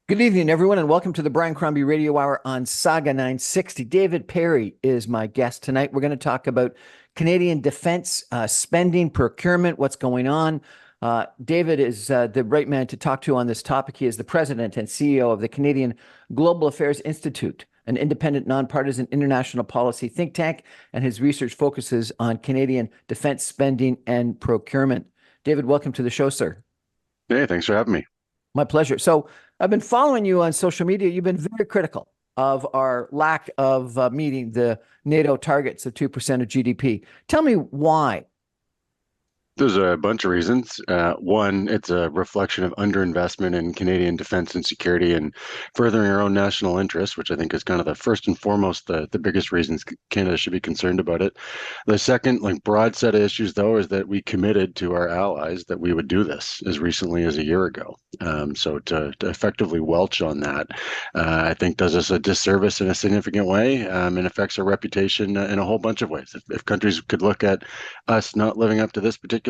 Good evening, everyone, and welcome to the Brian Crombie Radio Hour on Saga 960. David Perry is my guest tonight. We're going to talk about Canadian defense spending, procurement, what's going on. David is the right man to talk to on this topic. He is the president and CEO of the Canadian Global Affairs Institute, an independent, nonpartisan international policy think tank, and his research focuses on Canadian defense spending and procurement. David, welcome to the show, sir. Hey, thanks for having me. My pleasure. So I've been following you on social media. You've been very critical of our lack of meeting the NATO targets of 2% of GDP. Tell me why. There's a bunch of reasons. One, it's a reflection of underinvestment in Canadian defense and security and furthering our own national interests, which I think is kind of the first and foremost the biggest reasons Canada should be concerned about it. The second, like broad set of issues, though, is that we committed to our allies that we would do this as recently as a year ago. So to effectively welch on that, I think does us a disservice in a significant way and affects our reputation in a whole bunch of ways. If countries could look at us not living up to this particular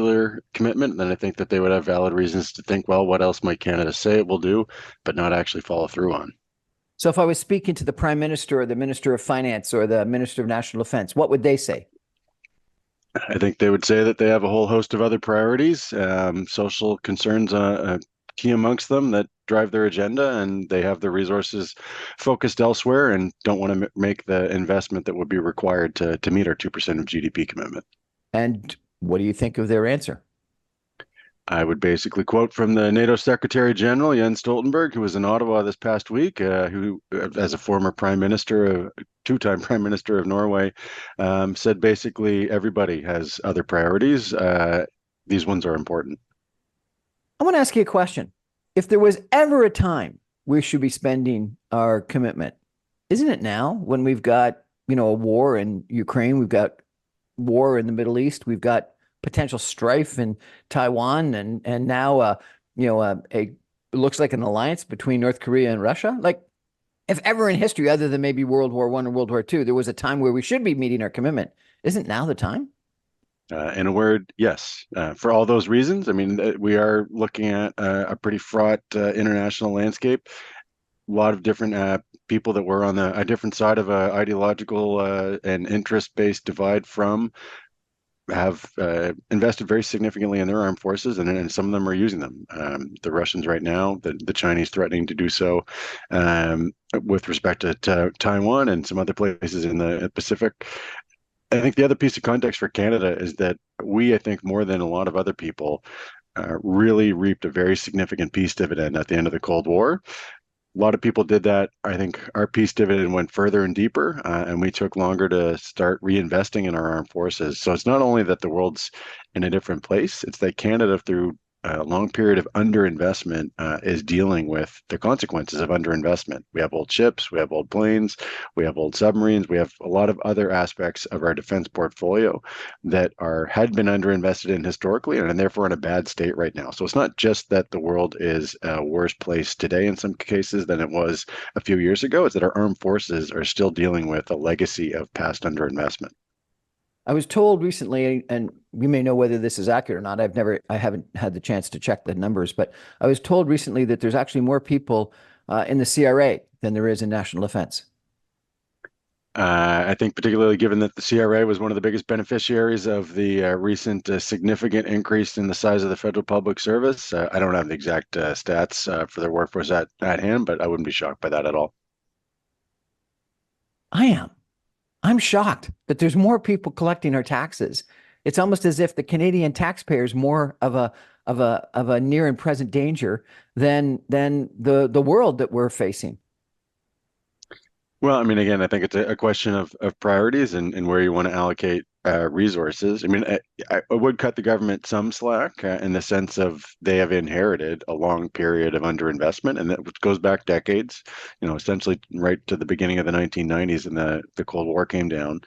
commitment, then I think that they would have valid reasons to think, well, what else might Canada say it will do, but not actually follow through on? So if I was speaking to the Prime Minister or the Minister of Finance or the Minister of National Defense, what would they say? I think they would say that they have a whole host of other priorities, social concerns key amongst them that drive their agenda, and they have the resources focused elsewhere and don't want to make the investment that would be required to meet our 2% of GDP commitment. And what do you think of their answer? I would basically quote from the NATO Secretary General, Jens Stoltenberg, who was in Ottawa this past week, who, as a former prime minister, two-time prime minister of Norway, said basically everybody has other priorities. These ones are important. I want to ask you a question. If there was ever a time we should be spending our commitment, isn't it now when we've got, a war in Ukraine, we've got war in the Middle East, we've got potential strife in Taiwan, and now it looks like an alliance between North Korea and Russia. Like, if ever in history, other than maybe World War I or World War II, there was a time where we should be meeting our commitment, isn't now the time? In a word, yes. For all those reasons, I mean, we are looking at a pretty fraught international landscape. A lot of different people that were on a different side of a ideological and interest-based divide from have invested very significantly in their armed forces, and some of them are using them. The Russians right now, the Chinese threatening to do so with respect to Taiwan and some other places in the Pacific. I think the other piece of context for Canada is that we, I think, more than a lot of other people, really reaped a very significant peace dividend at the end of the Cold War. A lot of people did that. I think our peace dividend went further and deeper, and we took longer to start reinvesting in our armed forces. So it's not only that the world's in a different place, it's that Canada, through a long period of underinvestment, is dealing with the consequences of underinvestment. We have old ships, we have old planes, we have old submarines, we have a lot of other aspects of our defense portfolio that had been underinvested in historically and are therefore in a bad state right now. So it's not just that the world is a worse place today in some cases than it was a few years ago, it's that our armed forces are still dealing with a legacy of past underinvestment. I was told recently, and you may know whether this is accurate or not. I haven't had the chance to check the numbers, but I was told recently that there's actually more people in the CRA than there is in national defense. I think particularly given that the CRA was one of the biggest beneficiaries of the recent significant increase in the size of the federal public service. I don't have the exact stats for their workforce at hand, but I wouldn't be shocked by that at all. I am. I'm shocked that there's more people collecting our taxes. It's almost as if the Canadian taxpayer is more of a near and present danger than the world that we're facing. Well, I mean, again, I think it's a question of priorities and where you want to allocate resources. I mean, I would cut the government some slack in the sense of they have inherited a long period of underinvestment, and that goes back decades, essentially right to the beginning of the 1990s, and the Cold War came down.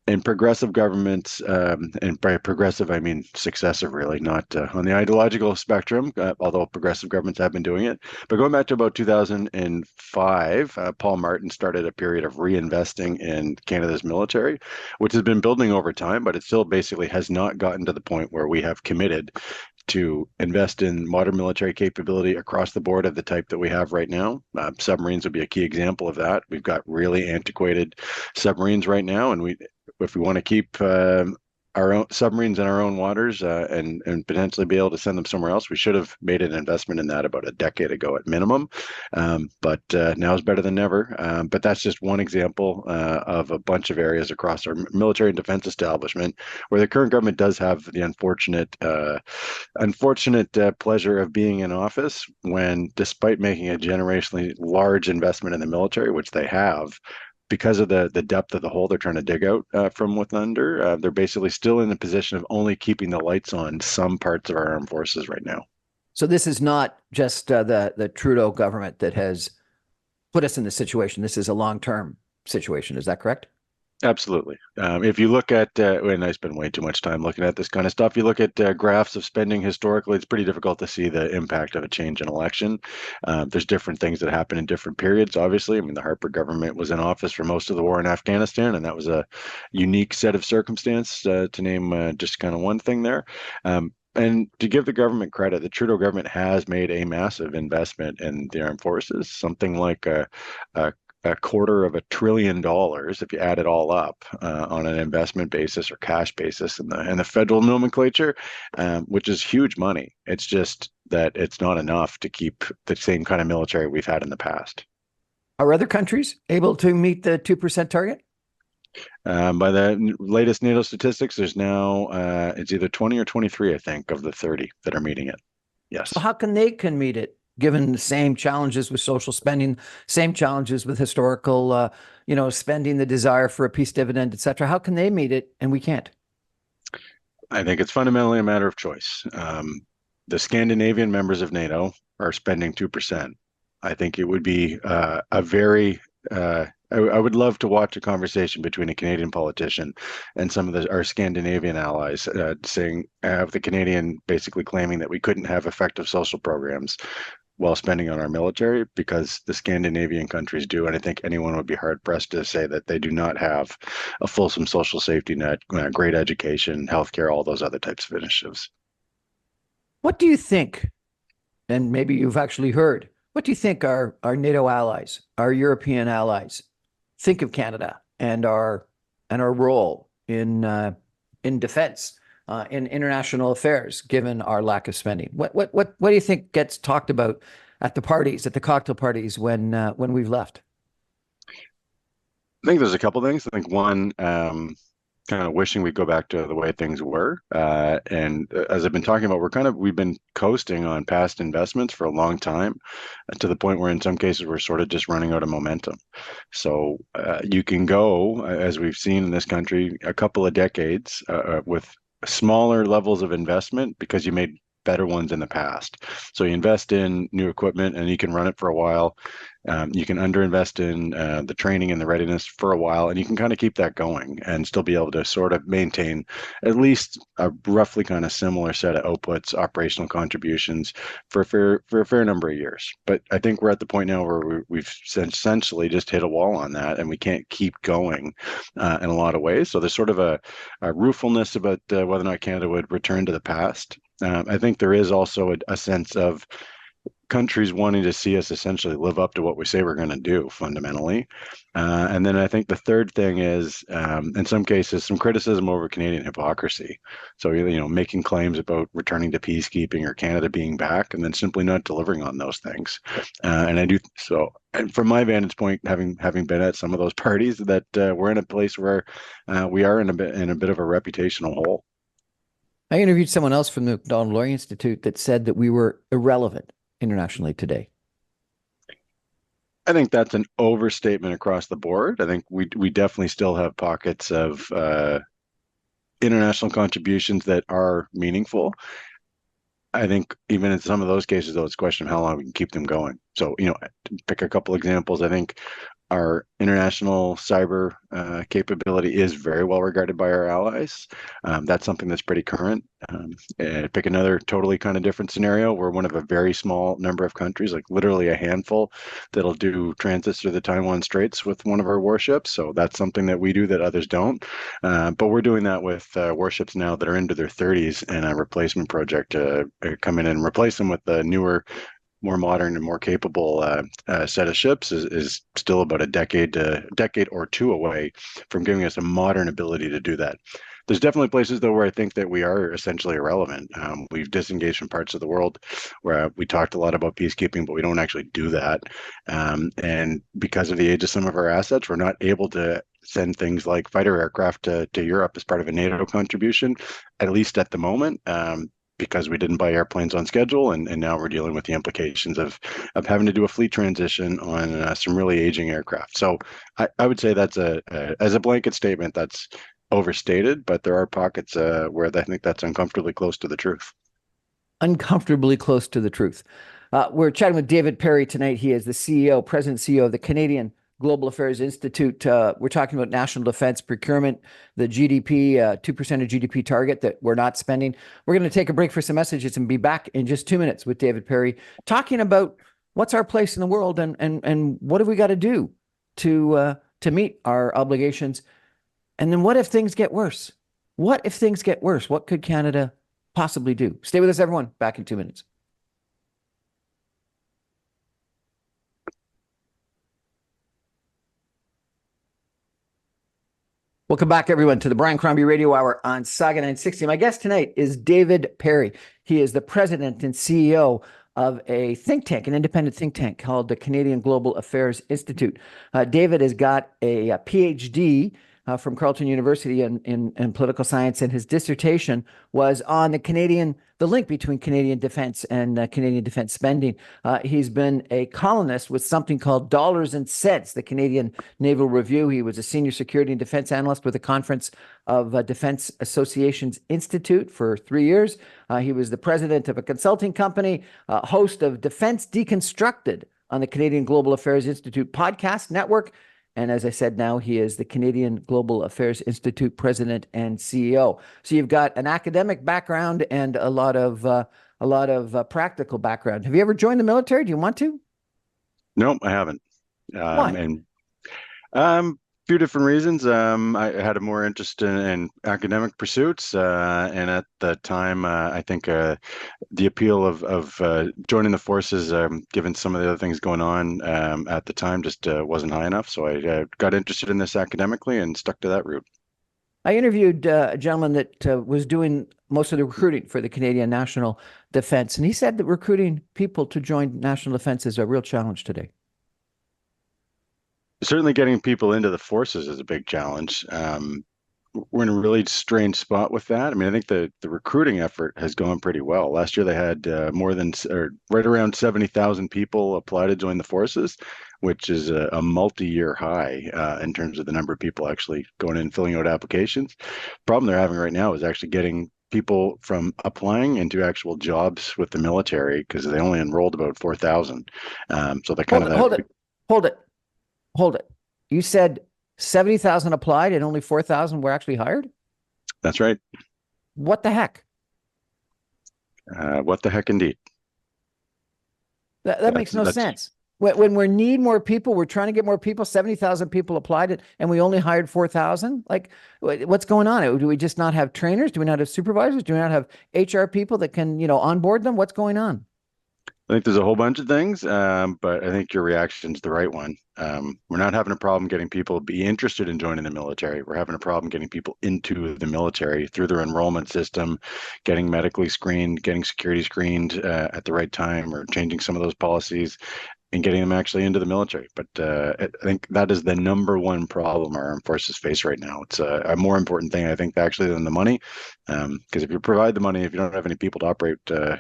And progressive governments, and by progressive, I mean successive, really, not on the ideological spectrum, although progressive governments have been doing it. But going back to about 2005, Paul Martin started a period of reinvesting in Canada's military, which has been building over time, but it still basically has not gotten to the point where we have committed to invest in modern military capability across the board of the type that we have right now. Submarines would be a key example of that. We've got really antiquated submarines right now, and if we want to keep our own submarines in our own waters and potentially be able to send them somewhere else, we should have made an investment in that about a decade ago at minimum. But now is better than never. But that's just one example of a bunch of areas across our military and defense establishment where the current government does have the unfortunate pleasure of being in office when, despite making a generationally large investment in the military, which they have, because of the depth of the hole they're trying to dig out from with under, they're basically still in the position of only keeping the lights on some parts of our armed forces right now. So this is not just the Trudeau government that has put us in this situation. This is a long-term situation. Is that correct? Absolutely. If you look at, and I spend way too much time looking at this kind of stuff, you look at graphs of spending historically, it's pretty difficult to see the impact of a change in election. There's different things that happen in different periods, obviously. I mean, the Harper government was in office for most of the war in Afghanistan, and that was a unique set of circumstance to name just kind of one thing there. And to give the government credit, the Trudeau government has made a massive investment in the armed forces, something like a $250 billion if you add it all up on an investment basis or cash basis in the federal nomenclature, which is huge money. It's just that it's not enough to keep the same kind of military we've had in the past. Are other countries able to meet the 2% target? By the latest NATO statistics, there's now it's either 20 or 23, I think, of the 30 that are meeting it. Yes. So how can they meet it, given the same challenges with social spending, same challenges with historical, spending, the desire for a peace dividend, et cetera? How can they meet it and we can't? I think it's fundamentally a matter of choice. The Scandinavian members of NATO are spending 2%. I think it would be a very I would love to watch a conversation between a Canadian politician and some of our Scandinavian allies saying, have the Canadian basically claiming that we couldn't have effective social programs while spending on our military, because the Scandinavian countries do. And I think anyone would be hard pressed to say that they do not have a fulsome social safety net, great education, healthcare, all those other types of initiatives. What do you think, and maybe you've actually heard, what do you think our NATO allies, our European allies, think of Canada and our role in defense, in international affairs, given our lack of spending? What do you think gets talked about at the parties, at the cocktail parties when we've left? I think there's a couple things. I think one, kind of wishing we'd go back to the way things were. And as I've been talking about, we've been coasting on past investments for a long time, to the point where in some cases we're sort of just running out of momentum. So you can go, as we've seen in this country, a couple of decades with smaller levels of investment because you made better ones in the past. So you invest in new equipment and you can run it for a while. You can underinvest in the training and the readiness for a while, and you can kind of keep that going and still be able to sort of maintain at least a roughly kind of similar set of outputs, operational contributions for a fair number of years. But I think we're at the point now where we've essentially just hit a wall on that, and we can't keep going in a lot of ways. So there's sort of a ruefulness about whether or not Canada would return to the past. I think there is also a sense of countries wanting to see us essentially live up to what we say we're going to do fundamentally. And then I think the third thing is, in some cases, some criticism over Canadian hypocrisy. So, making claims about returning to peacekeeping or Canada being back and then simply not delivering on those things. And I do so. And from my vantage point, having been at some of those parties, that we're in a place where we are in a bit of a reputational hole. I interviewed someone else from the Donald Laurier Institute that said that we were irrelevant internationally today. I think that's an overstatement across the board. I think we definitely still have pockets of international contributions that are meaningful. I think even in some of those cases, though, it's a question of how long we can keep them going. So, to pick a couple examples, I think Our international cyber capability is very well regarded by our allies. That's something that's pretty current. And pick another totally kind of different scenario. We're one of a very small number of countries, like literally a handful, that'll do transits through the Taiwan Straits with one of our warships. So that's something that we do that others don't. But we're doing that with warships now that are into their 30s, and a replacement project to come in and replace them with the newer, more modern and more capable set of ships is still about a decade or two away from giving us a modern ability to do that. There's definitely places though where I think that we are essentially irrelevant. We've disengaged from parts of the world where we talked a lot about peacekeeping, but we don't actually do that. And because of the age of some of our assets, we're not able to send things like fighter aircraft to Europe as part of a NATO contribution, at least at the moment. Because we didn't buy airplanes on schedule, and now we're dealing with the implications of having to do a fleet transition on some really aging aircraft. So I would say that's as a blanket statement, that's overstated, but there are pockets where I think that's uncomfortably close to the truth. Uncomfortably close to the truth. We're chatting with David Perry tonight. He is the CEO, President CEO of the Canadian Global Affairs Institute. We're talking about national defense procurement, the GDP, 2% of GDP target that we're not spending. We're going to take a break for some messages and be back in just 2 minutes with David Perry, talking about what's our place in the world and what have we got to do to meet our obligations. And then what if things get worse? What if things get worse? What could Canada possibly do? Stay with us, everyone. Back in 2 minutes. Welcome back, everyone, to the Brian Crombie Radio Hour on Saga 960. My guest tonight is David Perry. He is the president and CEO of a think tank, an independent think tank called the Canadian Global Affairs Institute. David has got a PhD from Carleton University in political science, and his dissertation was on the link between Canadian defense and Canadian defense spending. He's been a columnist with something called Dollars and Cents, the Canadian Naval Review. He was a senior security and defense analyst with the Conference of Defense Associations Institute for 3 years. He was the president of a consulting company, host of Defense Deconstructed on the Canadian Global Affairs Institute podcast network. And as I said, now he is the Canadian Global Affairs Institute president and CEO. So you've got an academic background and a lot of practical background. Have you ever joined the military? Do you want to? No, I haven't. Why? And few different reasons. I had a more interest in academic pursuits, and at the time, I think the appeal of joining the forces, given some of the other things going on at the time, just wasn't high enough. So I got interested in this academically and stuck to that route. I interviewed a gentleman that was doing most of the recruiting for the Canadian National Defense, and he said that recruiting people to join national defense is a real challenge today. Certainly getting people into the forces is a big challenge. We're in a really strange spot with that. I mean, I think the recruiting effort has gone pretty well. Last year they had right around 70,000 people apply to join the forces, which is a multi-year high in terms of the number of people actually going in and filling out applications. Problem they're having right now is actually getting people from applying into actual jobs with the military, because they only enrolled about 4,000. So they kind of Hold it. You said 70,000 applied and only 4,000 were actually hired? That's right. What the heck? What the heck, indeed. That makes no sense. When we need more people, we're trying to get more people. 70,000 people applied it, and we only hired 4,000. Like, what's going on? Do we just not have trainers? Do we not have supervisors? Do we not have HR people that can, onboard them? What's going on? I think there's a whole bunch of things, but I think your reaction is the right one. We're not having a problem getting people to be interested in joining the military. We're having a problem getting people into the military through their enrollment system, getting medically screened, getting security screened at the right time, or changing some of those policies and getting them actually into the military. But I think that is the number one problem our armed forces face right now. It's a more important thing, I think, actually, than the money. Because if you provide the money, if you don't have any people to operate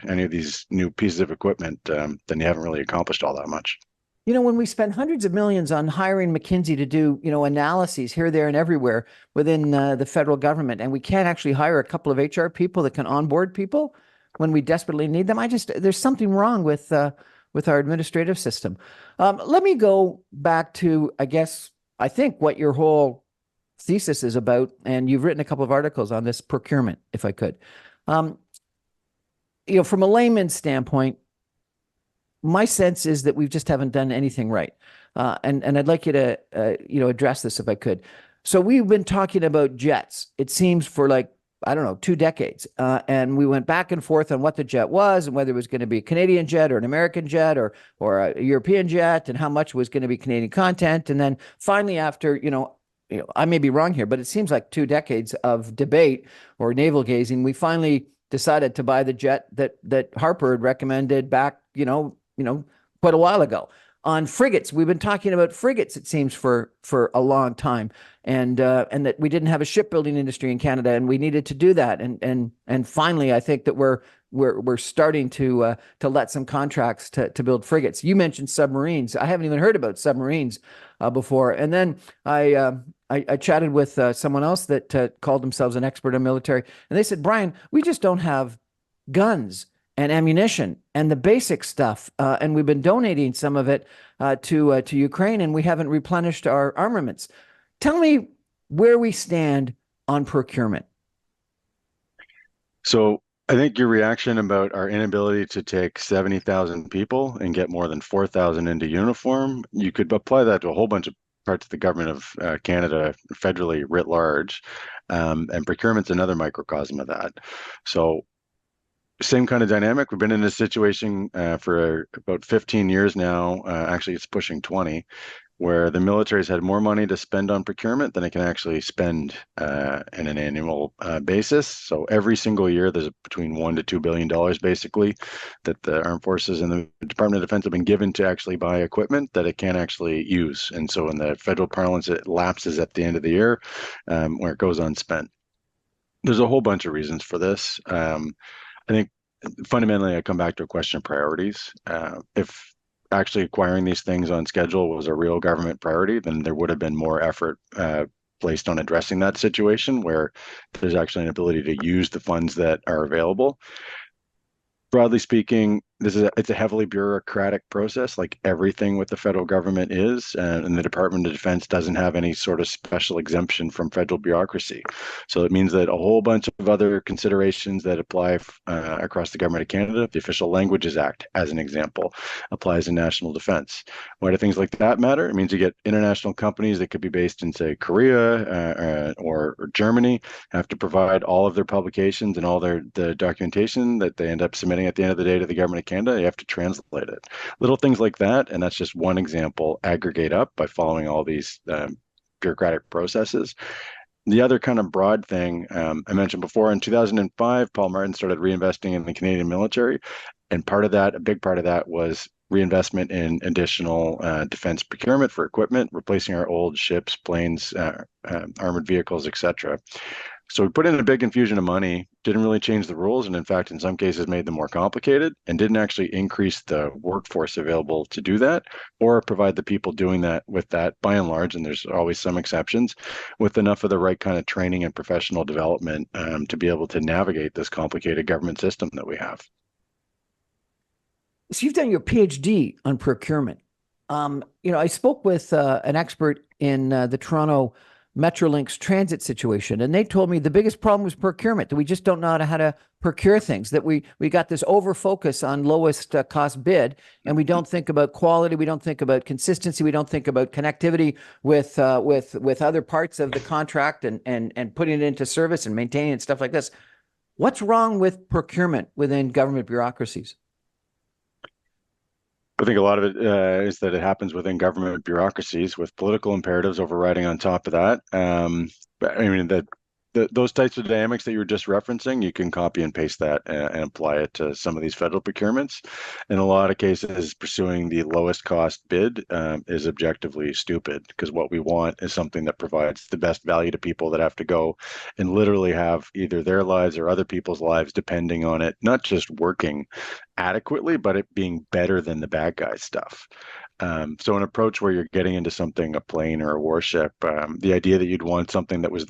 any of these new pieces of equipment, then you haven't really accomplished all that much. When we spend hundreds of millions on hiring McKinsey to do, analyses here, there, and everywhere within the federal government, and we can't actually hire a couple of HR people that can onboard people when we desperately need them, there's something wrong with with our administrative system. Let me go back to, I think what your whole thesis is about, and you've written a couple of articles on this procurement, if I could. Um, from a layman's standpoint, my sense is that we just haven't done anything right. And I'd like you to, address this if I could. So we've been talking about jets, it seems, for like, I don't know, 2 decades. And we went back and forth on what the jet was and whether it was going to be a Canadian jet or an American jet or a European jet and how much was going to be Canadian content. And then finally, after, I may be wrong here, but it seems like 2 decades of debate or navel gazing, we finally decided to buy the jet that Harper had recommended back, quite a while ago. On frigates, we've been talking about frigates, it seems, for a long time, and that we didn't have a shipbuilding industry in Canada, and we needed to do that. And finally, I think that we're starting to let some contracts to build frigates. You mentioned submarines. I haven't even heard about submarines before. And then I chatted with someone else that called themselves an expert in military, and they said, Brian, we just don't have guns and ammunition and the basic stuff. And we've been donating some of it to Ukraine, and we haven't replenished our armaments. Tell me where we stand on procurement. So I think your reaction about our inability to take 70,000 people and get more than 4,000 into uniform, you could apply that to a whole bunch of parts of the government of Canada, federally writ large, and procurement's another microcosm of that. So same kind of dynamic. We've been in this situation for about 15 years now. Actually, it's pushing 20, where the military's had more money to spend on procurement than it can actually spend in an annual basis. So every single year, there's between $1 to $2 billion, basically, that the armed forces and the Department of Defense have been given to actually buy equipment that it can't actually use. And so in the federal parlance, it lapses at the end of the year, where it goes unspent. There's a whole bunch of reasons for this. I think fundamentally, I come back to a question of priorities. If actually acquiring these things on schedule was a real government priority, then there would have been more effort placed on addressing that situation where there's actually an ability to use the funds that are available. Broadly speaking, it's a heavily bureaucratic process, like everything with the federal government is, and the Department of Defense doesn't have any sort of special exemption from federal bureaucracy. So it means that a whole bunch of other considerations that apply across the government of Canada, the Official Languages Act, as an example, applies in national defense. Why do things like that matter? It means you get international companies that could be based in, say, Korea or Germany, have to provide all of their publications and all the documentation that they end up submitting at the end of the day to the government of Canada. You have to translate it. Little things like that, and that's just one example, aggregate up by following all these bureaucratic processes. The other kind of broad thing I mentioned before, in 2005, Paul Martin started reinvesting in the Canadian military, and a big part of that was reinvestment in additional defense procurement for equipment, replacing our old ships, planes, armored vehicles, etc. So we put in a big infusion of money, didn't really change the rules, and in fact, in some cases, made them more complicated, and didn't actually increase the workforce available to do that, or provide the people doing that with that, by and large, and there's always some exceptions, with enough of the right kind of training and professional development to be able to navigate this complicated government system that we have. So you've done your PhD on procurement. I spoke with an expert in the Toronto Metrolinx transit situation, and they told me the biggest problem was procurement, that we just don't know how to procure things, that we got this over focus on lowest cost bid, and we don't think about quality, we don't think about consistency, we don't think about connectivity with other parts of the contract and putting it into service and maintaining it and stuff like this. What's wrong with procurement within government bureaucracies? I think a lot of it is that it happens within government bureaucracies with political imperatives overriding on top of that. But I mean, those types of dynamics that you were just referencing, you can copy and paste that and apply it to some of these federal procurements. In a lot of cases, pursuing the lowest cost bid is objectively stupid, because what we want is something that provides the best value to people that have to go and literally have either their lives or other people's lives depending on it, not just working adequately, but it being better than the bad guy stuff. So an approach where you're getting into something, a plane or a warship, the idea that you'd want something that was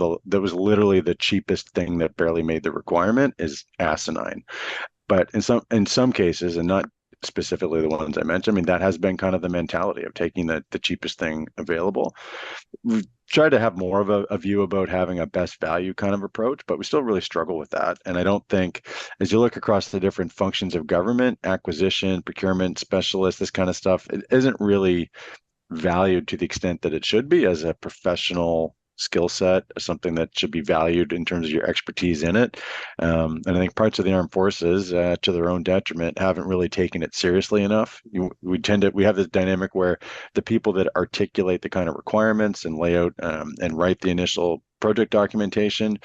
literally the cheapest thing that barely made the requirement is asinine. But in some cases, and not specifically the ones I mentioned. I mean, that has been kind of the mentality of taking the cheapest thing available. We've tried to have more of a view about having a best value kind of approach, but we still really struggle with that. And I don't think, as you look across the different functions of government, acquisition, procurement, specialists, this kind of stuff, it isn't really valued to the extent that it should be as a professional skill set, something that should be valued in terms of your expertise in it. And I think parts of the armed forces, to their own detriment, haven't really taken it seriously enough. We have this dynamic where the people that articulate the kind of requirements and lay out and write the initial project documentation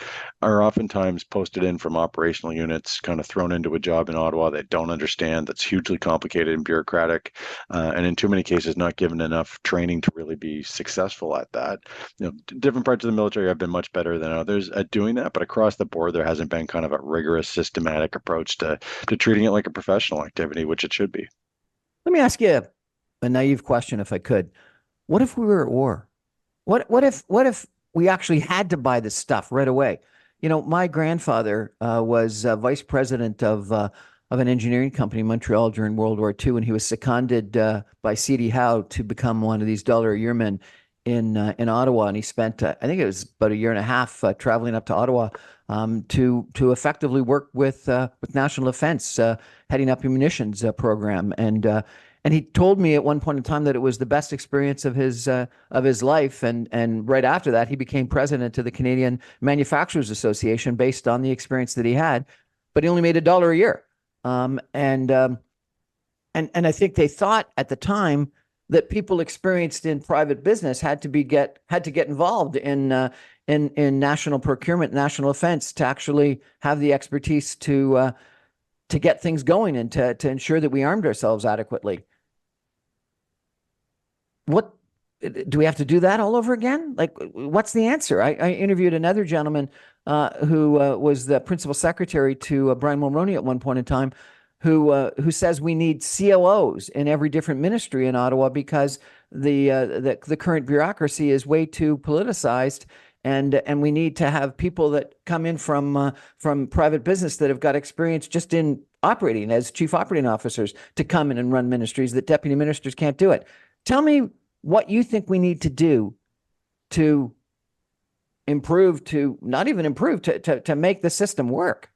are oftentimes posted in from operational units, kind of thrown into a job in Ottawa they don't understand, that's hugely complicated and bureaucratic, and in too many cases not given enough training to really be successful at that. Different parts of the military have been much better than others at doing that, but across the board there hasn't been kind of a rigorous, systematic approach to treating it like a professional activity, which it should be. Let me ask you a naive question, if I could. What if we were at war? What if we actually had to buy this stuff right away? My grandfather was vice president of an engineering company in Montreal during World War II, and he was seconded by C.D. Howe to become one of these dollar-a-year men in Ottawa. And he spent, I think it was about a year and a half, traveling up to Ottawa to effectively work with national defense, heading up a munitions program. And he told me at one point in time that it was the best experience of his life. And right after that, he became president of the Canadian Manufacturers Association based on the experience that he had. But he only made $1 a year. And I think they thought at the time that people experienced in private business had to get involved in national procurement, national defense, to actually have the expertise to get things going and to ensure that we armed ourselves adequately. What do we have to do that all over again? Like, what's the answer? I interviewed another gentleman who was the principal secretary to Brian Mulroney at one point in time, who says we need COOs in every different ministry in Ottawa because the current bureaucracy is way too politicized, and we need to have people that come in from private business that have got experience just in operating as chief operating officers to come in and run ministries that deputy ministers can't do it. Tell me what you think we need to do to improve, to not even improve, to make the system work.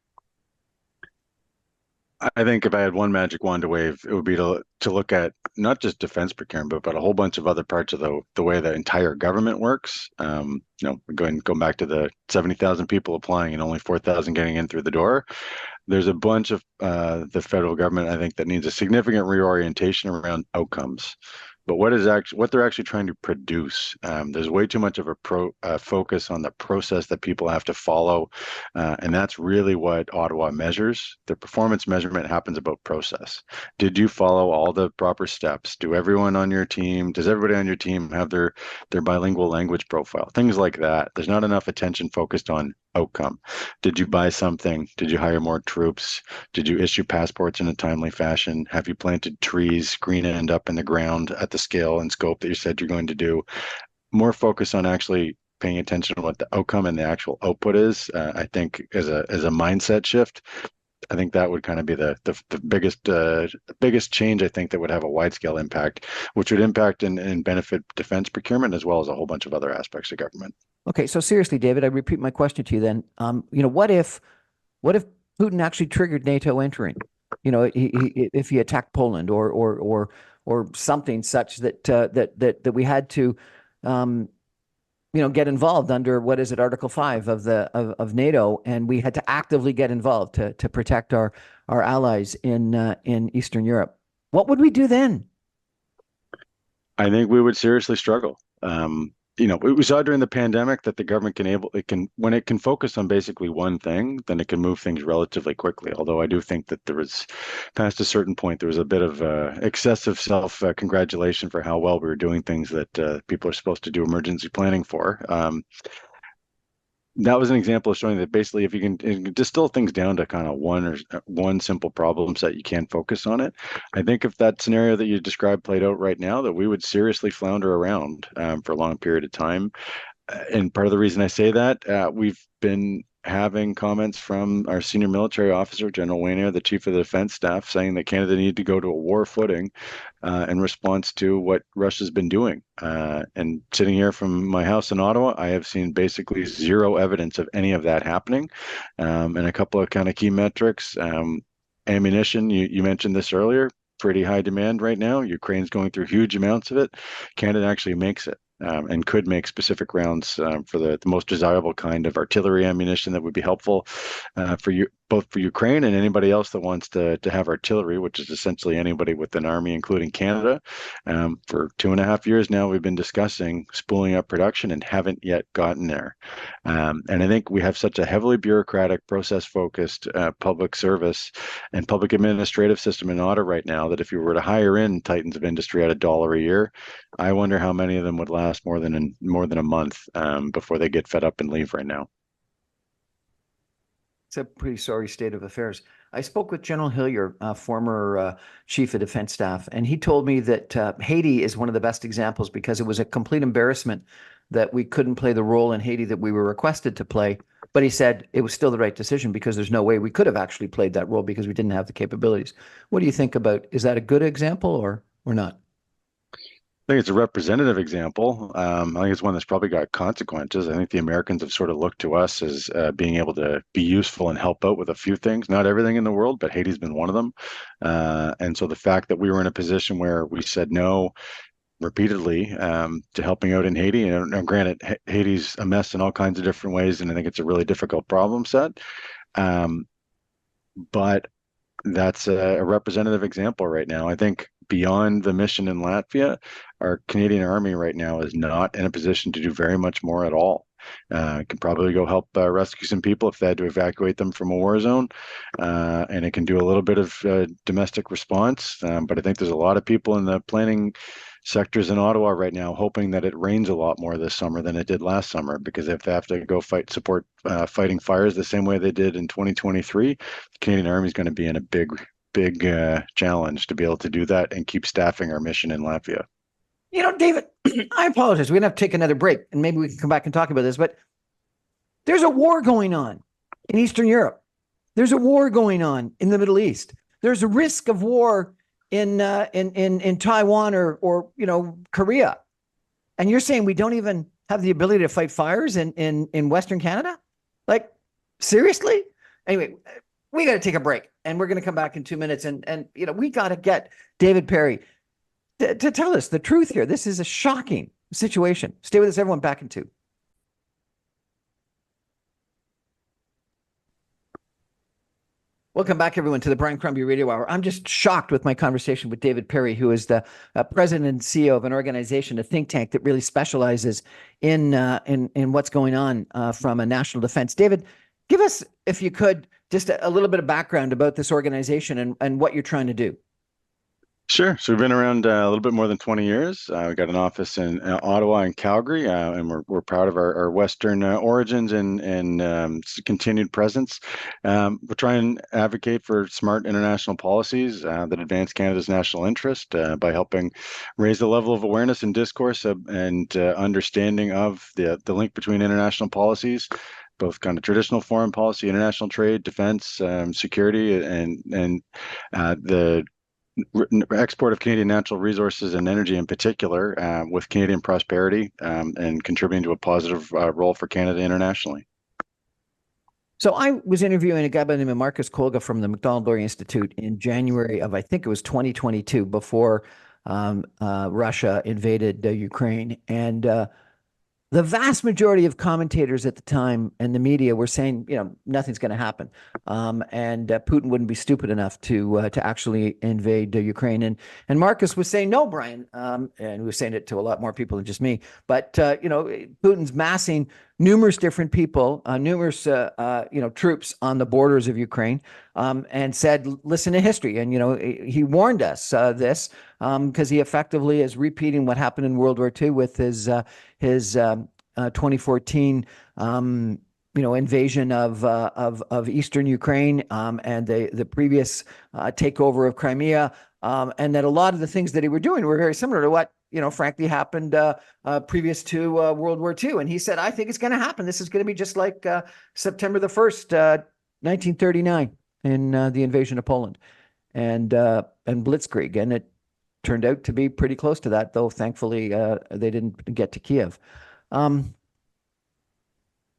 I think if I had one magic wand to wave, it would be to look at not just defense procurement, but a whole bunch of other parts of the way the entire government works. Going back to the 70,000 people applying and only 4,000 getting in through the door. There's a bunch of the federal government, I think, that needs a significant reorientation around outcomes. But what they're actually trying to produce. There's way too much of a focus on the process that people have to follow, and that's really what Ottawa measures. The performance measurement happens about process. Did you follow all the proper steps? Does everybody on your team have their bilingual language profile? Things like that. There's not enough attention focused on outcome. Did you buy something? Did you hire more troops? Did you issue passports in a timely fashion? Have you planted trees, green end up in the ground at the scale and scope that you said you're going to do? More focus on actually paying attention to what the outcome and the actual output is. I think as a mindset shift, I think that would kind of be the biggest change. I think that would have a wide scale impact, which would impact and benefit defense procurement as well as a whole bunch of other aspects of government. Okay, so seriously, David, I repeat my question to you then. What if Putin actually triggered NATO entering? If he attacked Poland or something such that we had to get involved under, what is it, Article 5 of NATO, and we had to actively get involved to protect our allies in Eastern Europe. What would we do then? I think we would seriously struggle. We saw during the pandemic that the government when it can focus on basically one thing, then it can move things relatively quickly. Although I do think that past a certain point, there was a bit of excessive self-congratulation for how well we were doing things that people are supposed to do emergency planning for. That was an example of showing that basically if you can distill things down to kind of one simple problem set, you can focus on it. I think if that scenario that you described played out right now, that we would seriously flounder around for a long period of time. And part of the reason I say that, we've been having comments from our senior military officer, General Wayne, the chief of the defense staff, saying that Canada needed to go to a war footing in response to what Russia's been doing. And sitting here from my house in Ottawa, I have seen basically zero evidence of any of that happening. And a couple of kind of key metrics. Ammunition, you mentioned this earlier, pretty high demand right now. Ukraine's going through huge amounts of it. Canada actually makes it. And could make specific rounds for the most desirable kind of artillery ammunition that would be helpful for you, both for Ukraine and anybody else that wants to have artillery, which is essentially anybody with an army, including Canada. For 2.5 years now, we've been discussing spooling up production and haven't yet gotten there. And I think we have such a heavily bureaucratic, process-focused public service and public administrative system in Ottawa right now that if you were to hire in titans of industry at $1 a year, I wonder how many of them would last more than a month before they get fed up and leave right now. It's a pretty sorry state of affairs. I spoke with General Hillier, former chief of defense staff, and he told me that Haiti is one of the best examples because it was a complete embarrassment that we couldn't play the role in Haiti that we were requested to play. But he said it was still the right decision because there's no way we could have actually played that role because we didn't have the capabilities. What do you think about, is that a good example or not? I think it's a representative example. I think it's one that's probably got consequences. I think the Americans have sort of looked to us as being able to be useful and help out with a few things, not everything in the world, but Haiti's been one of them. And so the fact that we were in a position where we said no repeatedly to helping out in Haiti, and granted, Haiti's a mess in all kinds of different ways, and I think it's a really difficult problem set. But that's a representative example right now. I think beyond the mission in Latvia, our Canadian Army right now is not in a position to do very much more at all. It can probably go help rescue some people if they had to evacuate them from a war zone, and it can do a little bit of domestic response. But I think there's a lot of people in the planning sectors in Ottawa right now hoping that it rains a lot more this summer than it did last summer, because if they have to go support fighting fires the same way they did in 2023, the Canadian Army is going to be in a big challenge to be able to do that and keep staffing our mission in Latvia. You know, David, I apologize. We're going to have to take another break and maybe we can come back and talk about this, but there's a war going on in Eastern Europe. There's a war going on in the Middle East. There's a risk of war in Taiwan or Korea. And you're saying we don't even have the ability to fight fires in Western Canada? Like, seriously? Anyway, we got to take a break and we're going to come back in 2 minutes and we got to get David Perry to tell us the truth here. This is a shocking situation. Stay with us, everyone. Back in 2. Welcome back, everyone, to the Brian Crombie Radio Hour. I'm just shocked with my conversation with David Perry, who is the president and CEO of an organization, a think tank that really specializes in what's going on from a national defense. David, give us, if you could, just a little bit of background about this organization and what you're trying to do. Sure. So we've been around a little bit more than 20 years. We've got an office in Ottawa and Calgary, and we're proud of our Western origins and continued presence. We're trying to advocate for smart international policies that advance Canada's national interest by helping raise the level of awareness and discourse and understanding of the link between international policies, both kind of traditional foreign policy, international trade, defense, security, and the export of Canadian natural resources and energy in particular, with Canadian prosperity and contributing to a positive role for Canada internationally. So I was interviewing a guy by the name of Marcus Kolga from the Macdonald-Laurier Institute in January of, I think it was 2022, before Russia invaded Ukraine. And the vast majority of commentators at the time and the media were saying, nothing's going to happen. And Putin wouldn't be stupid enough to actually invade Ukraine. And Marcus was saying, no, Brian, and he was saying it to a lot more people than just me. But, Putin's massing numerous different people, numerous, troops on the borders of Ukraine, and said, listen to history. And, he warned us this because he effectively is repeating what happened in World War II with his 2014, invasion of Eastern Ukraine, and the previous takeover of Crimea. and that a lot of the things that he were doing were very similar to what, frankly happened previous to World War II. And he said, I think it's going to happen. This is going to be just like September the 1st, 1939, in the invasion of Poland and Blitzkrieg. And it turned out to be pretty close to that, though thankfully they didn't get to Kiev.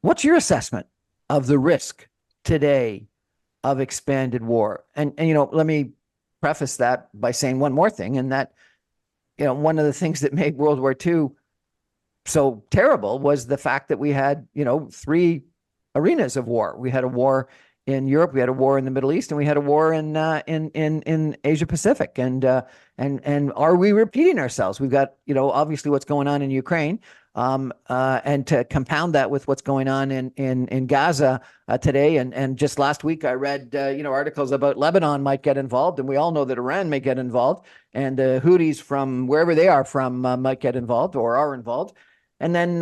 What's your assessment of the risk today of expanded war? And let me preface that by saying one more thing, and that one of the things that made World War II so terrible was the fact that we had three arenas of war. We had a war in Europe, we had a war in the Middle East, and we had a war in Asia Pacific. And are we repeating ourselves? We've got obviously what's going on in Ukraine, and to compound that with what's going on in Gaza today. And just last week I read articles about Lebanon might get involved, and we all know that Iran may get involved, and the Houthis from wherever they are from might get involved or are involved. And then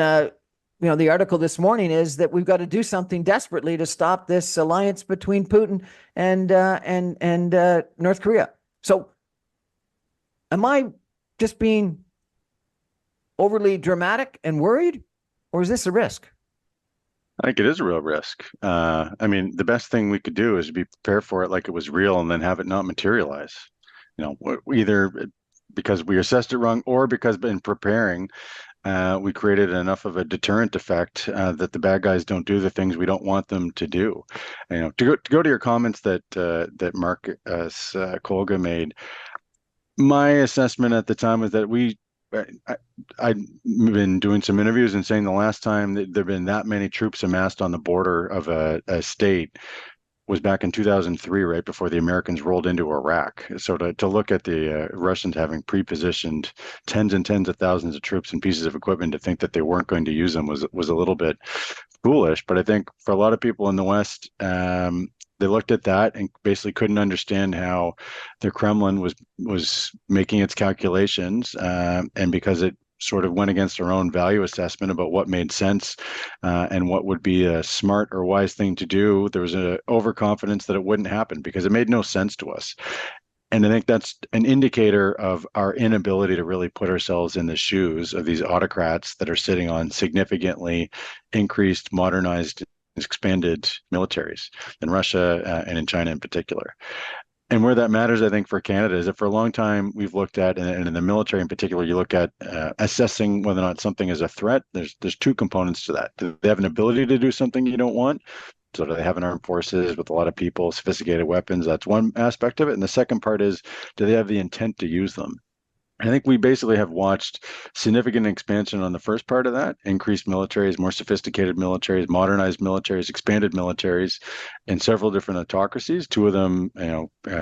the article this morning is that we've got to do something desperately to stop this alliance between Putin and North Korea. So, am I just being overly dramatic and worried, or is this a risk? I think it is a real risk. I mean, the best thing we could do is be prepared for it like it was real and then have it not materialize. Either because we assessed it wrong or because in preparing, we created enough of a deterrent effect that the bad guys don't do the things we don't want them to do. To go to your comments that Mark Kolga made, my assessment at the time was that I'd been doing some interviews and saying the last time that there've been that many troops amassed on the border of a state was back in 2003, right before the Americans rolled into Iraq. So to look at the Russians having pre-positioned tens and tens of thousands of troops and pieces of equipment to think that they weren't going to use them was a little bit foolish. But I think for a lot of people in the West, they looked at that and basically couldn't understand how the Kremlin was making its calculations, and because it sort of went against our own value assessment about what made sense and what would be a smart or wise thing to do. There was an overconfidence that it wouldn't happen because it made no sense to us. And I think that's an indicator of our inability to really put ourselves in the shoes of these autocrats that are sitting on significantly increased, modernized, expanded militaries in Russia and in China in particular. And where that matters, I think, for Canada is that for a long time we've looked at, and in the military in particular, you look at assessing whether or not something is a threat. There's two components to that. Do they have an ability to do something you don't want? So do they have an armed forces with a lot of people, sophisticated weapons? That's one aspect of it. And the second part is, do they have the intent to use them? I think we basically have watched significant expansion on the first part of that, increased militaries, more sophisticated militaries, modernized militaries, expanded militaries in several different autocracies, two of them,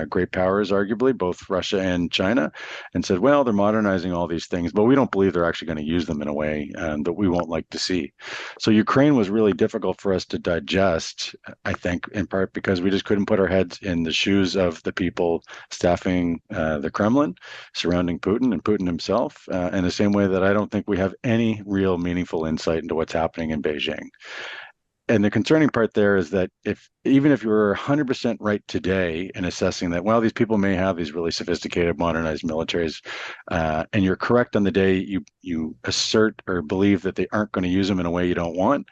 great powers, arguably, both Russia and China, and said, well, they're modernizing all these things, but we don't believe they're actually going to use them in a way that we won't like to see. So Ukraine was really difficult for us to digest, I think, in part because we just couldn't put our heads in the shoes of the people staffing the Kremlin, surrounding Putin and Putin himself, in the same way that I don't think we have any real meaningful insight into what's happening in Beijing. And the concerning part there is that even if you were 100% right today in assessing that, well, these people may have these really sophisticated, modernized militaries, and you're correct on the day you assert or believe that they aren't going to use them in a way you don't want,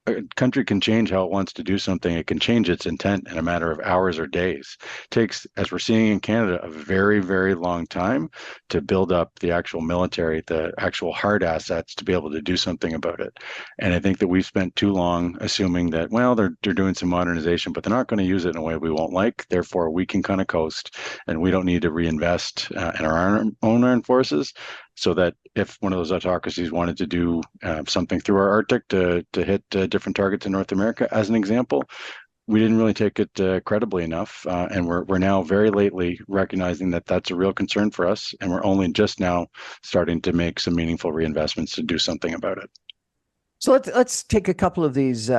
a country can change how it wants to do something. It can change its intent in a matter of hours or days. It takes, as we're seeing in Canada, a very, very long time to build up the actual military, the actual hard assets to be able to do something about it. And I think that we've spent too long assuming that, well, they're doing some modernization, but they're not going to use it in a way we won't like. Therefore, we can kind of coast, and we don't need to reinvest in our own armed forces. So that if one of those autocracies wanted to do something through our Arctic to hit different targets in North America, as an example, we didn't really take it credibly enough, and we're now very lately recognizing that that's a real concern for us, and we're only just now starting to make some meaningful reinvestments to do something about it. So let's take a couple of these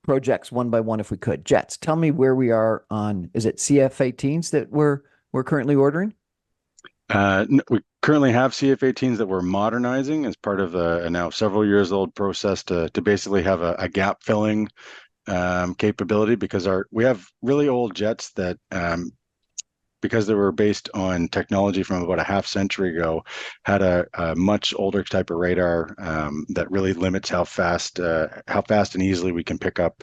projects one by one, if we could. Jets, tell me where we are on. Is it CF-18s that we're currently ordering? We currently have CF-18s that we're modernizing as part of a now several years old process to basically have a gap filling capability, because we have really old jets that because they were based on technology from about a half century ago, had a much older type of radar that really limits how fast and easily we can pick up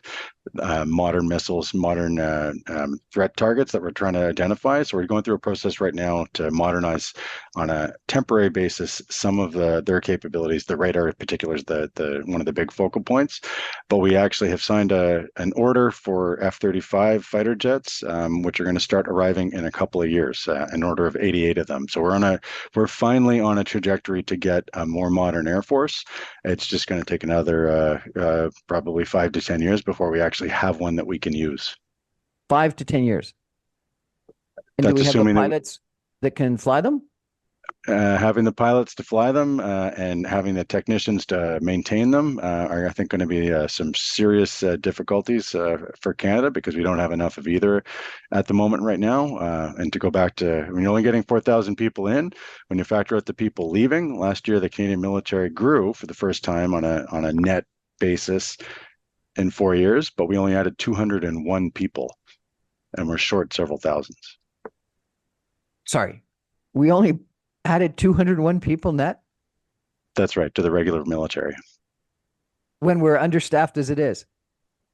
modern missiles, modern threat targets that we're trying to identify. So we're going through a process right now to modernize on a temporary basis some of their capabilities. The radar in particular is the one of the big focal points, but we actually have signed an order for F-35 fighter jets, which are going to start arriving in a couple of years, an order of 88 of them. So we're finally on a trajectory to get a more modern Air Force. It's just going to take another probably 5 to 10 years before we actually have one that we can use. 5 to 10 years. And do That's we have the assuming that pilots that can fly them? having the pilots to fly them and having the technicians to maintain them are, I think, going to be some serious difficulties for Canada, because we don't have enough of either at the moment right now. And to go back to, when you're only getting 4,000 people in, when you factor out the people leaving, last year the Canadian military grew for the first time on a net basis in 4 years, but we only added 201 people, and we're short several thousands. Sorry, we only added 201 people net That's right, to the regular military. when we're understaffed as it is.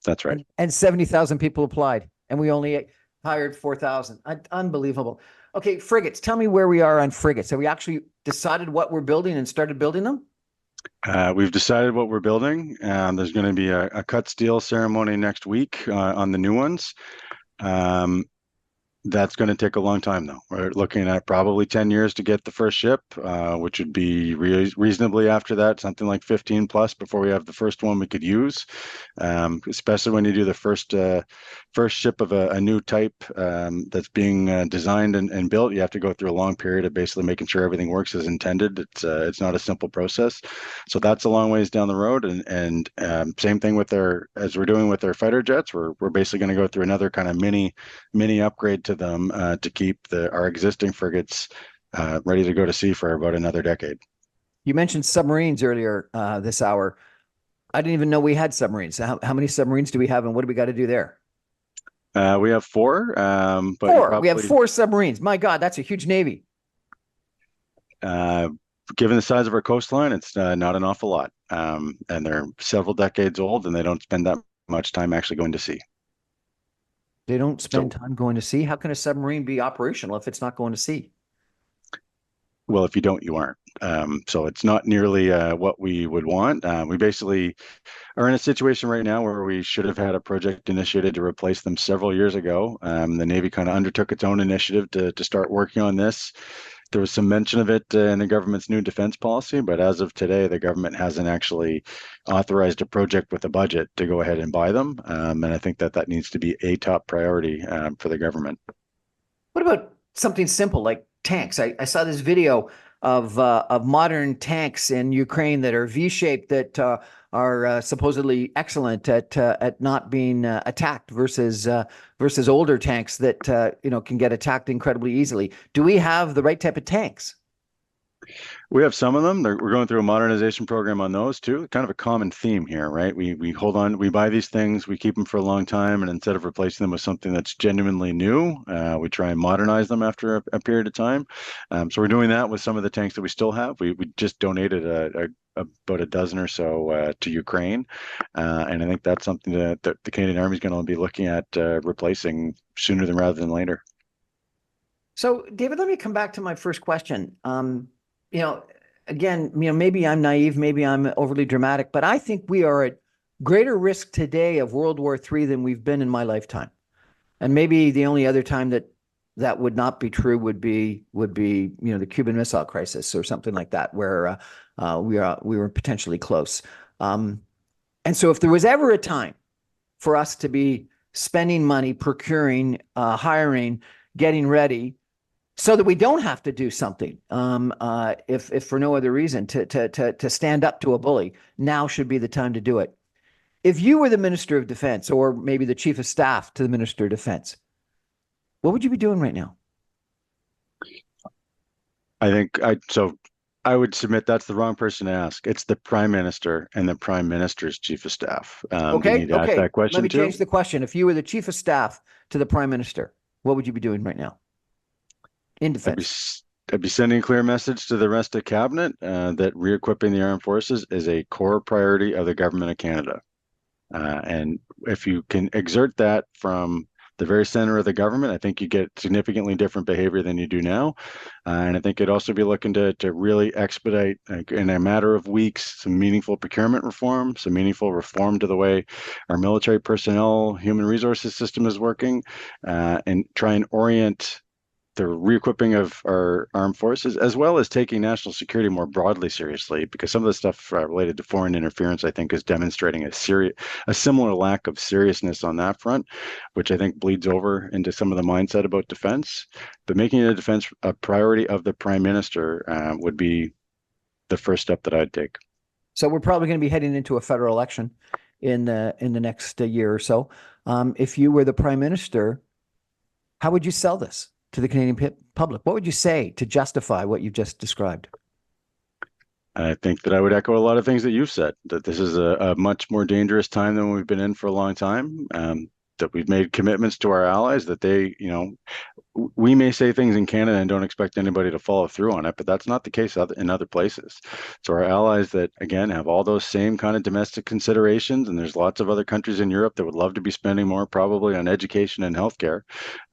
That's right. And 70,000 people applied, and we only hired 4,000. Unbelievable. Okay, frigates. Tell me where we are on frigates. Have we actually decided what we're building and started building them? We've decided what we're building. There's going to be a cut steel ceremony next week on the new ones. That's going to take a long time, though. We're looking at probably 10 years to get the first ship, which would be reasonably after that, something like 15 plus before we have the first one we could use. Especially when you do the first ship of a new type that's being designed and built, you have to go through a long period of basically making sure everything works as intended. It's not a simple process. So that's a long ways down the road. And same thing as we're doing with our fighter jets, we're basically going to go through another kind of mini upgrade to them to keep our existing frigates ready to go to sea for about another decade. You mentioned submarines earlier this hour. I didn't even know we had submarines. How many submarines do we have, and what do we got to do there? We have four. But four. We have 4 submarines. My God, that's a huge Navy. Given the size of our coastline, it's not an awful lot. And they're several decades old, and they don't spend that much time actually going to sea. They don't spend time going to sea. How can a submarine be operational if it's not going to sea? Well, if you don't, you aren't. So it's not nearly what we would want. We basically are in a situation right now where we should have had a project initiated to replace them several years ago. The Navy kind of undertook its own initiative to start working on this. There was some mention of it in the government's new defense policy, but as of today, the government hasn't actually authorized a project with a budget to go ahead and buy them. And I think that needs to be a top priority for the government. What about something simple like tanks? I saw this video of modern tanks in Ukraine that are V-shaped, that are supposedly excellent at not being attacked versus older tanks that can get attacked incredibly easily. Do we have the right type of tanks? We have some of them. We're going through a modernization program on those too. Kind of a common theme here, right? We hold on, we buy these things, we keep them for a long time, and instead of replacing them with something that's genuinely new, we try and modernize them after a period of time. So we're doing that with some of the tanks that we still have. We just donated about a dozen or so to Ukraine, and I think that's something that the Canadian Army is going to be looking at replacing sooner rather than later. So, David, let me come back to my first question. Again, maybe I'm naive, maybe I'm overly dramatic, but I think we are at greater risk today of World War III than we've been in my lifetime. And maybe the only other time that would not be true would be the Cuban Missile Crisis or something like that, where we were potentially close. And so if there was ever a time for us to be spending money, procuring, hiring, getting ready, so that we don't have to do something, if for no other reason, to stand up to a bully, now should be the time to do it. If you were the Minister of Defense, or maybe the Chief of Staff to the Minister of Defense, what would you be doing right now? I would submit that's the wrong person to ask. It's the Prime Minister and the Prime Minister's Chief of Staff. Okay. You need to ask that question Let me too. change the question. If you were the Chief of Staff to the Prime Minister, what would you be doing right now? in I'd be defense? s- I'd be sending a clear message to the rest of cabinet that re-equipping the armed forces is a core priority of the government of Canada. And if you can exert that from the very center of the government, I think you get significantly different behavior than you do now. And I think it'd also be looking to really expedite, in a matter of weeks, some meaningful procurement reform, some meaningful reform to the way our military personnel, human resources system is working, and try and orient the re-equipping of our armed forces, as well as taking national security more broadly seriously, because some of the stuff related to foreign interference, I think, is demonstrating a similar lack of seriousness on that front, which I think bleeds over into some of the mindset about defense. But making a defense a priority of the Prime Minister would be the first step that I'd take. So we're probably going to be heading into a federal election in the next year or so. If you were the Prime Minister, how would you sell this to the Canadian public? What would you say to justify what you've just described? I think that I would echo a lot of things that you've said, that this is a much more dangerous time than we've been in for a long time, that we've made commitments to our allies that they, we may say things in Canada and don't expect anybody to follow through on it, but that's not the case in other places. So our allies that, again, have all those same kind of domestic considerations, and there's lots of other countries in Europe that would love to be spending more probably on education and healthcare,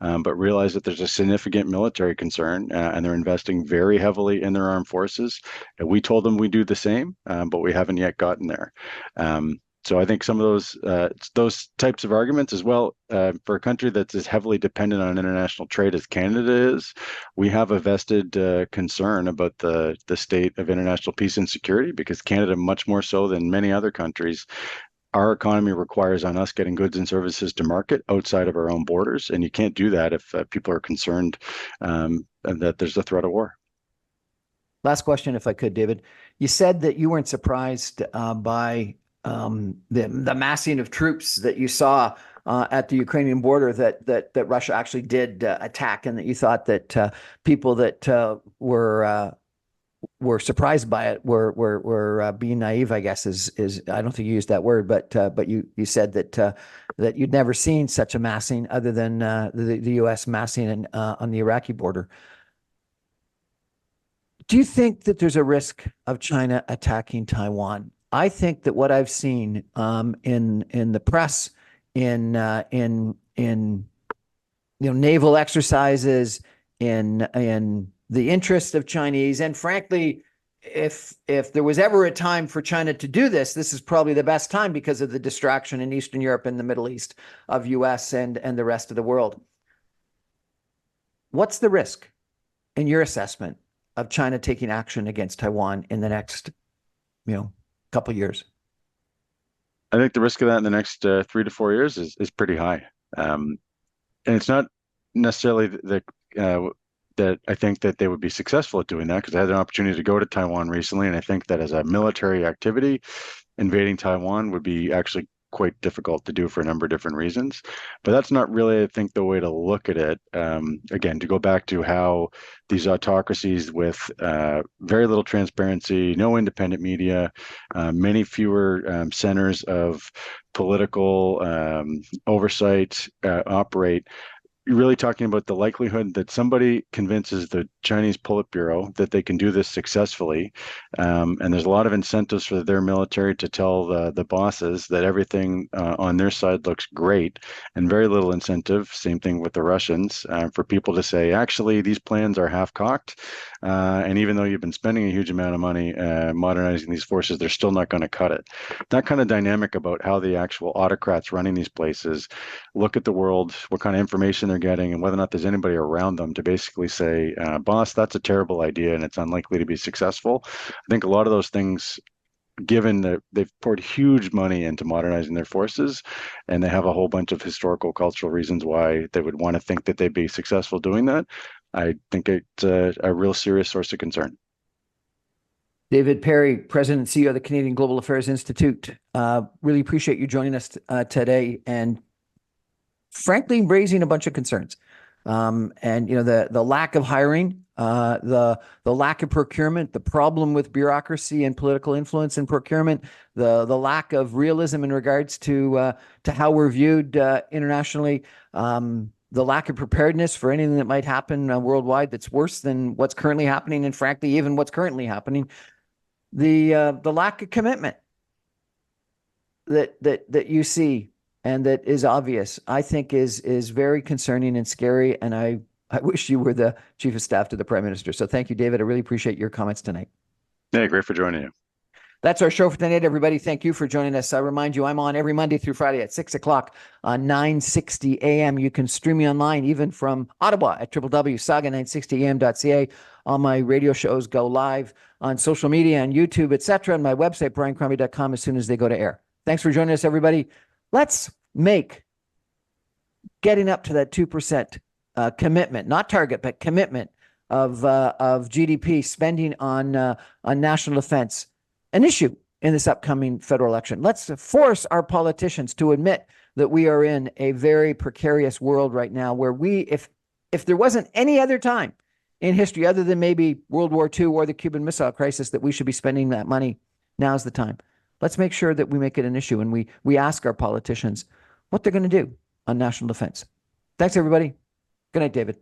but realize that there's a significant military concern, and they're investing very heavily in their armed forces. And we told them we do the same, but we haven't yet gotten there. So I think some of those types of arguments as well, for a country that's as heavily dependent on international trade as Canada is, we have a vested concern about the state of international peace and security, because Canada, much more so than many other countries, our economy requires on us getting goods and services to market outside of our own borders, and you can't do that if people are concerned that there's a threat of war. Last question, if I could, David. You said that you weren't surprised by the massing of troops that you saw at the Ukrainian border, that Russia actually did attack, and that you thought that people that were surprised by it were being naive, I guess is I don't think you used that word, but you said that you'd never seen such a massing other than the U.S. massing on the Iraqi border. Do you think that there's a risk of China attacking Taiwan? I think that what I've seen in the press, in naval exercises, in the interest of Chinese, and frankly, if there was ever a time for China to do this, this is probably the best time because of the distraction in Eastern Europe and the Middle East of US and the rest of the world. What's the risk, in your assessment, of China taking action against Taiwan in the next, couple of years? I think the risk of that in the next 3 to 4 years is pretty high. And it's not necessarily that I think that they would be successful at doing that, because I had an opportunity to go to Taiwan recently, and I think that as a military activity, invading Taiwan would be actually quite difficult to do for a number of different reasons. But that's not really, I think, the way to look at it. Again, to go back to how these autocracies with very little transparency, no independent media, many fewer centers of political oversight operate, you're really talking about the likelihood that somebody convinces the Chinese Politburo that they can do this successfully. And there's a lot of incentives for their military to tell the bosses that everything on their side looks great, and very little incentive, same thing with the Russians, for people to say, actually, these plans are half-cocked. And even though you've been spending a huge amount of money modernizing these forces, they're still not going to cut it. That kind of dynamic about how the actual autocrats running these places look at the world, what kind of information they're getting, and whether or not there's anybody around them to basically say, boss, that's a terrible idea and it's unlikely to be successful. I think a lot of those things, given that they've poured huge money into modernizing their forces, and they have a whole bunch of historical, cultural reasons why they would want to think that they'd be successful doing that, I think it's a real serious source of concern. David Perry, President and CEO of the Canadian Global Affairs Institute. Really appreciate you joining us today, and frankly, raising a bunch of concerns. And the lack of hiring, the lack of procurement, the problem with bureaucracy and political influence in procurement, the lack of realism in regards to how we're viewed internationally. the lack of preparedness for anything that might happen worldwide that's worse than what's currently happening, and frankly, even what's currently happening. The lack of commitment that you see and that is obvious, I think is very concerning and scary. And I wish you were the chief of staff to the Prime Minister. So thank you, David. I really appreciate your comments tonight. Yeah, great for joining you. That's our show for tonight, everybody. Thank you for joining us. I remind you, I'm on every Monday through Friday at 6 o'clock on 960 AM. You can stream me online, even from Ottawa at www.saga960am.ca. All my radio shows go live on social media and YouTube, etc., and my website, briancrombie.com, as soon as they go to air. Thanks for joining us, everybody. Let's make getting up to that 2% commitment, not target, but commitment of GDP spending on national defense an issue in this upcoming federal election. Let's force our politicians to admit that we are in a very precarious world right now, where if there wasn't any other time in history other than maybe World War II or the Cuban Missile Crisis that we should be spending that money, now's the time. Let's make sure that we make it an issue, and we ask our politicians what they're going to do on national defense. Thanks, everybody. Good night, David.